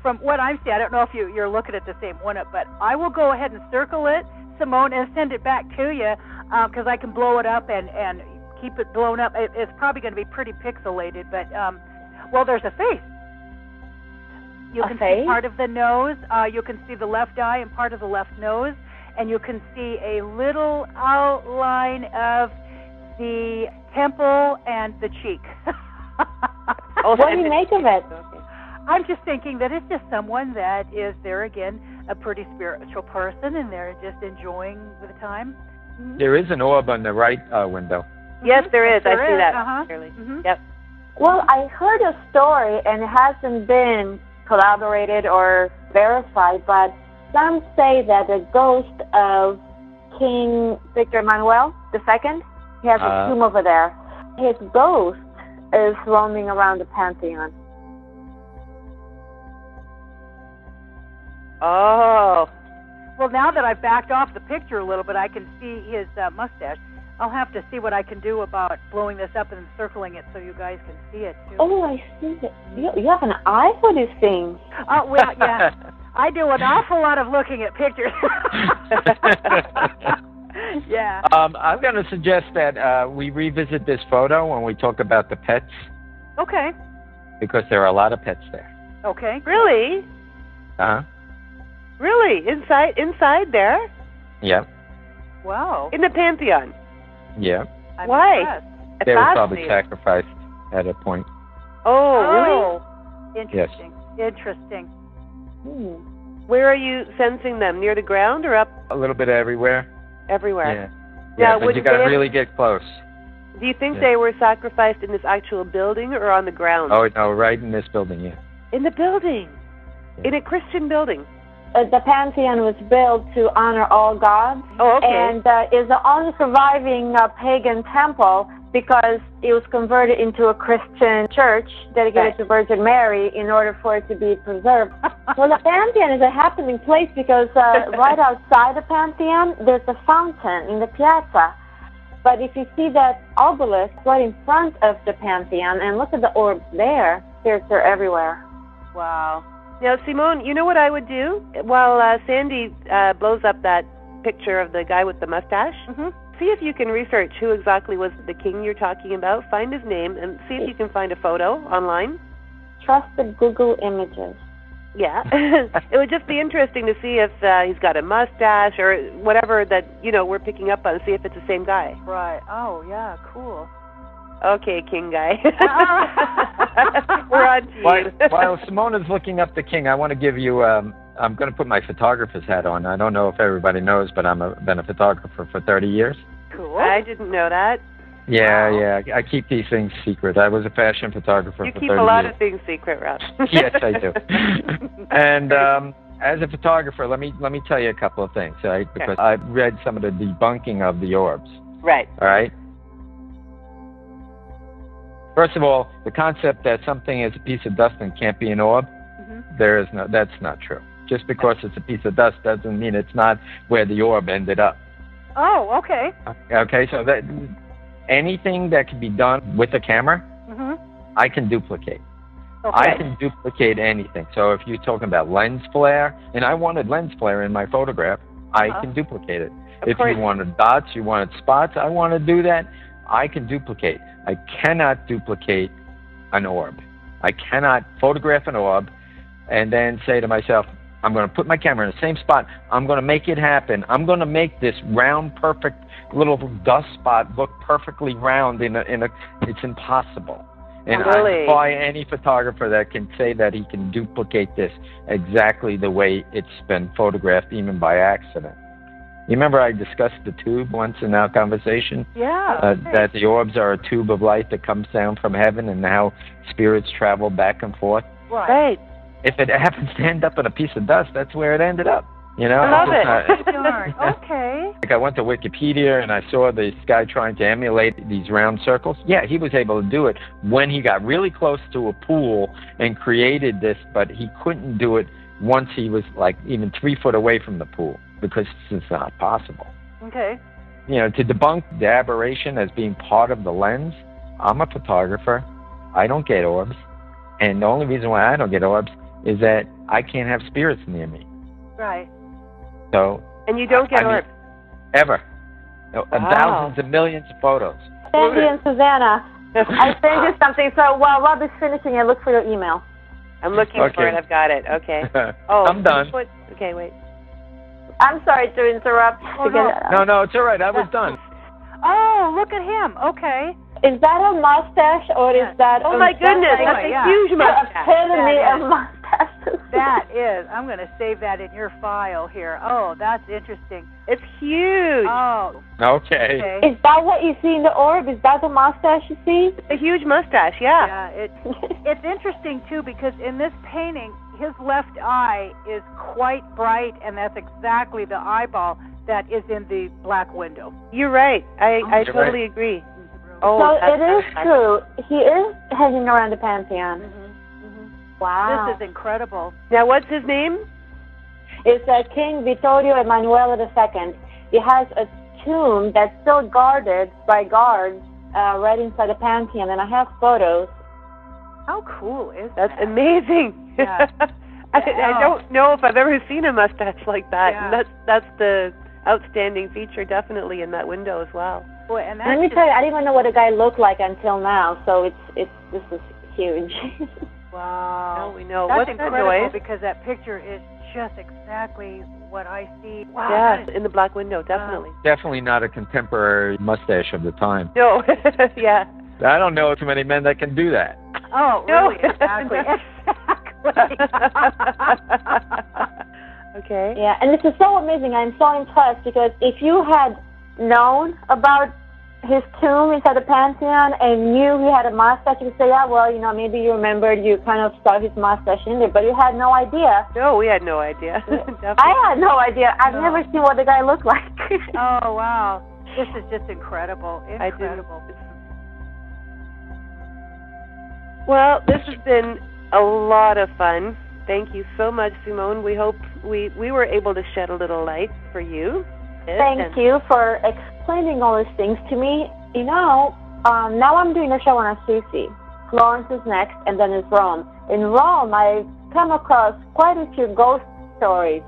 from what I'm seeing, I don't know if you're looking at the same one, but I will go ahead and circle it, Simone, and send it back to you because I can blow it up and keep it blown up. It's probably going to be pretty pixelated, but, well, there's a face. You can see part of the nose. You can see the left eye and part of the left nose. And you can see a little outline of the temple and the cheek. What do you make of it? I'm just thinking that it's just someone that is, there again, a pretty spiritual person, and they're just enjoying the time. Mm-hmm. There is an orb on the right window. Yes, there is. I see that. Mm-hmm. Yep. Well, I heard a story, and it hasn't been corroborated or verified, but some say that the ghost of King Victor Emmanuel II, he has a tomb over there. His ghost is roaming around the Pantheon. Oh. Well, now that I've backed off the picture a little bit, I can see his mustache. I'll have to see what I can do about blowing this up and circling it so you guys can see it, too. Oh, I see it. You have an eye for these things. Oh, well, yeah. I do an awful lot of looking at pictures. Yeah. I'm going to suggest that we revisit this photo when we talk about the pets. Okay. Because there are a lot of pets there. Okay. Really? Uh-huh. Really? Inside there? Yeah. Wow. In the Pantheon? Yeah. Why? They were probably sacrificed at a point. Oh, really? Interesting. Yes. Interesting. Where are you sensing them? Near the ground or up? A little bit everywhere. Everywhere. Yeah, but you got to really get close. Do you think they were sacrificed in this actual building or on the ground? Oh, no, right in this building, yeah. In the building? Yeah. In a Christian building? The Pantheon was built to honor all gods. Oh, okay. And is the only surviving pagan temple because it was converted into a Christian church dedicated to Virgin Mary in order for it to be preserved. Well, the Pantheon is a happening place because right outside the Pantheon, there's a fountain in the piazza. But if you see that obelisk right in front of the Pantheon and look at the orbs there, spirits are everywhere. Wow. Now, Simone, you know what I would do? While Sandy blows up that picture of the guy with the mustache, see if you can research who exactly was the king you're talking about, find his name, and see if you can find a photo online. Trust the Google images. Yeah. It would just be interesting to see if he's got a mustache or whatever that, we're picking up on, see if it's the same guy. Right. Oh, yeah, cool. Okay, King guy. We're on to you. While Simona's looking up the king, I want to give you, I'm going to put my photographer's hat on. I don't know if everybody knows, but I've been a photographer for 30 years. Cool. I didn't know that. Yeah, yeah. I keep these things secret. I was a fashion photographer for 30 years. You keep a lot of things secret, Rob. Yes, I do. And as a photographer, let me tell you a couple of things, right? Because I've read some of the debunking of the orbs. Right. All right? First of all, the concept that something is a piece of dust and can't be an orb, that's not true. Just because it's a piece of dust doesn't mean it's not where the orb ended up. Oh, okay. Okay, so that anything that can be done with a camera, I can duplicate. Okay. I can duplicate anything. So if you're talking about lens flare, and I wanted lens flare in my photograph, I can duplicate it. If you wanted dots, you wanted spots, I want to do that, I can duplicate. I cannot duplicate an orb. I cannot photograph an orb and then say to myself, I'm going to put my camera in the same spot. I'm going to make it happen. I'm going to make this round, perfect little dust spot look perfectly round it's impossible. And I defy any photographer that can say that he can duplicate this exactly the way it's been photographed, even by accident. You remember I discussed the tube once in our conversation? Yeah. That the orbs are a tube of light that comes down from heaven and how spirits travel back and forth. Right. If it happens to end up in a piece of dust, that's where it ended up. I love it. Okay. Like I went to Wikipedia and I saw this guy trying to emulate these round circles. Yeah, he was able to do it when he got really close to a pool and created this, but he couldn't do it once he was like even 3 foot away from the pool because it's not possible. Okay. To debunk the aberration as being part of the lens, I'm a photographer. I don't get orbs. And the only reason why I don't get orbs is that I can't have spirits near me. Right. So. And you don't get orbs? Ever. No, thousands and millions of photos. Sandy and Susanna, I sent you something. So while Rob is finishing it, look for your email. I'm looking for it. I've got it. Okay. Oh, I'm done. Okay, wait. I'm sorry to interrupt. Oh, no, it's all right. I was done. Oh, look at him. Okay. Is that a mustache or is that... Oh, my goodness. That's a huge mustache. Epitome of mustaches. That is. I'm going to save that in your file here. Oh, that's interesting. It's huge. Oh. Okay. Is that what you see in the orb? Is that the mustache you see? It's a huge mustache, yeah. Yeah, it's interesting, too, because in this painting, his left eye is quite bright, and that's exactly the eyeball that is in the black window. You're right. I totally agree. Oh, so it is true. He is hanging around the Pantheon. Wow. This is incredible. Now, what's his name? It's King Vittorio Emanuele II. He has a tomb that's still guarded by guards right inside the Pantheon, and I have photos. How cool is that? That's that? amazing. Yeah. I don't know if I've ever seen a mustache like that. Yeah. And that's the outstanding feature definitely in that window as well. Boy, and let me tell you, I didn't even know what a guy looked like until now, so this is huge. Wow. Now we know. That's What's incredible that noise? because that picture is just exactly what I see. Wow. Yeah, in the black window, definitely. Definitely not a contemporary mustache of the time. No, yeah. I don't know too many men that can do that. Oh, really? Exactly. Okay. Yeah, and this is so amazing. I'm so impressed because if you had known about his tomb inside the Pantheon and knew he had a mustache, you could say, yeah, well, maybe you remembered you kind of saw his mustache in there, but you had no idea. No, we had no idea. I had no idea. I've never seen what the guy looked like. Oh, wow. This is just incredible. Incredible. Well, this has been a lot of fun. Thank you so much, Simone. We hope we were able to shed a little light for you. Thank you for explaining all these things to me. Now I'm doing a show on Assisi. Florence is next, and then it's Rome. In Rome, I've come across quite a few ghost stories.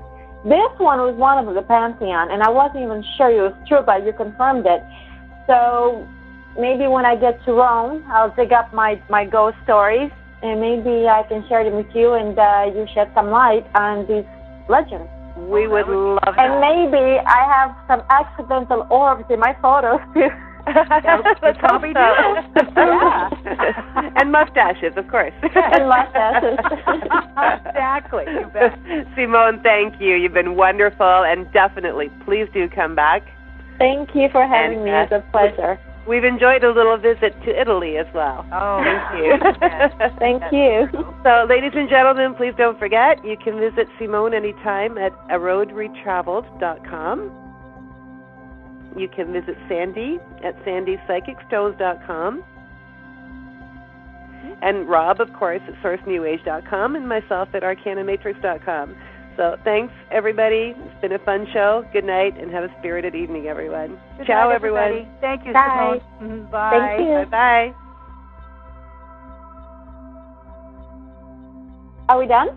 This one was one of the Pantheon, and I wasn't even sure it was true, but you confirmed it. So maybe when I get to Rome, I'll dig up my ghost stories, and maybe I can share them with you, and you shed some light on these legends. We would love that. And maybe I have some accidental orbs in my photos too. Let's probably do. Yeah. And mustaches, of course. And mustaches. Exactly. You bet. Simone, thank you. You've been wonderful, and definitely, please do come back. Thank you for having me. It's a pleasure. We've enjoyed a little visit to Italy as well. Oh, thank you. Thank you. So, ladies and gentlemen, please don't forget, you can visit Simone anytime at aroadretraveled.com. You can visit Sandy at sandypsychicstones.com. And Rob, of course, at SourceNewAge.com, and myself at arcanamatrix.com. So thanks, everybody. It's been a fun show. Good night, and have a spirited evening, everyone. Good Ciao, night, everyone. Everybody. Thank you, Bye. Simone. Bye. Thank you. Bye-bye. Are we done?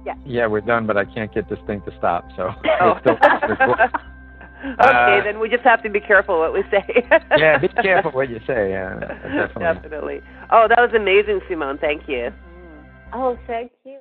Yeah. Yeah, we're done, but I can't get this thing to stop, so... Oh. Okay, then we just have to be careful what we say. Yeah, be careful what you say. Yeah, definitely. Definitely. Oh, that was amazing, Simone. Thank you. Oh, thank you.